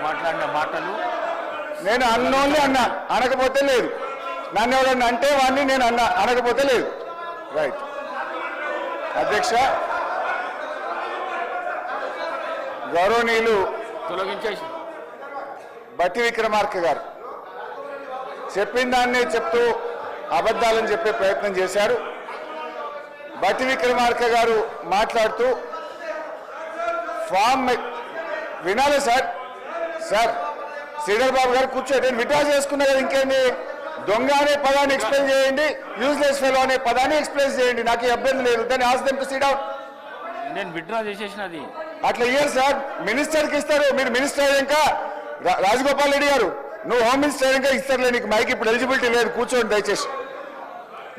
మాట్లాడిన మాటలు నేను అన్నోన్లీ అన్నా, అనకపోతే లేదు. నన్ను ఎవరన్నా అంటే వాడిని నేను అన్నా, అనకపోతే లేదు. రైట్. అధ్యక్ష, గౌరవనీయులు తొలగించేసి బట్టి విక్రమార్క గారు చెప్పిన దాన్నే చెప్తూ అబద్ధాలని చెప్పే ప్రయత్నం చేశారు. బట్టి విక్రమార్క గారు మాట్లాడుతూ ఫామ్ వినాలి సార్. సార్ శ్రీధర్ బాబు గారు కూర్చోండి, నేను విడ్రా చేసుకున్నా కదా, ఇంకేంటి? దొంగ అనే పదాన్ని ఎక్స్ప్లెయిన్ చేయండి, యూజ్లెస్ ఫెలో అనే పదాన్ని ఎక్స్ప్లెయిన్ చేయండి, నాకు ఇబ్బంది లేదు. దాన్ని ఆస్ దెమ్ టు సిట్ డౌన్. నేను విత్డ్రా చేసేసినది అట్లా ఇయ్యారు సార్, మినిస్టర్కి ఇస్తారు. మీరు మినిస్టర్ అయ్యాక రాజగోపాల్ రెడ్డి గారు, నువ్వు హోమ్ మినిస్టర్ అయ్యాక ఇస్తారులే, నీకు మైక్ ఇప్పుడు ఎలిజిబిలిటీ లేదు, కూర్చోండి దయచేసి.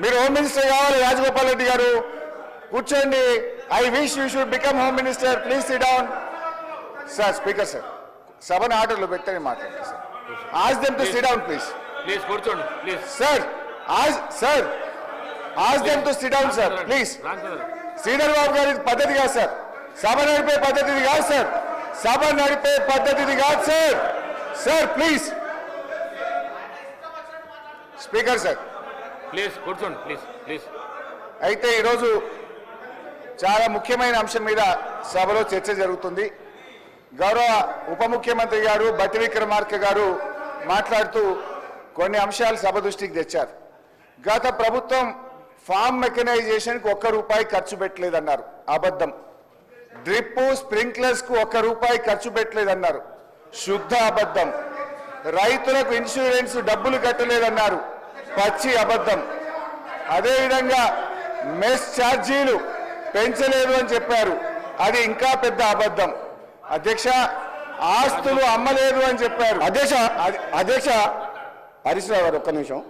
మీరు హోమ్ మినిస్టర్ కావాలి రాజగోపాల్ రెడ్డి గారు, కూర్చోండి. I wish you should become home minister, please sit down. Sir speaker sir, సభను ఆర్డర్లో పెట్టని మాట్లాడండి sir. Ask them to sit down please. Please కూర్చోండి please. Sir ask them to sit down sir please. Sridhar Babu గారి పద్ధతి కాదు సార్, సభ నడిపే పద్ధతిది కాదు సార్, సభ నడిపే పద్ధతిది కాదు sir. Sir please. Speaker sir please కూర్చోండి ప్లీజ్ ప్లీజ్. అయితే ఈరోజు చాలా ముఖ్యమైన అంశం మీద సభలో చర్చ జరుగుతుంది. గౌరవ ఉప ముఖ్యమంత్రి గారు బట్టి విక్రమార్క గారు మాట్లాడుతూ కొన్ని అంశాలు సభ దృష్టికి తెచ్చారు. గత ప్రభుత్వం ఫామ్ మెకనైజేషన్కి ₹1 ఖర్చు పెట్టలేదన్నారు, అబద్ధం. డ్రిప్ స్ప్రింక్లర్స్కు ₹1 ఖర్చు పెట్టలేదన్నారు, శుద్ధ అబద్ధం. రైతులకు ఇన్సూరెన్స్ డబ్బులు కట్టలేదన్నారు, పచ్చి అబద్ధం. అదేవిధంగా మెస్ ఛార్జీలు పెంచలేదు అని చెప్పారు, అది ఇంకా పెద్ద అబద్ధం. అధ్యక్ష, ఆస్తులు అమ్మలేదు అని చెప్పారు. అధ్యక్ష హరీష్ రావు గారు ఒక్క నిమిషం.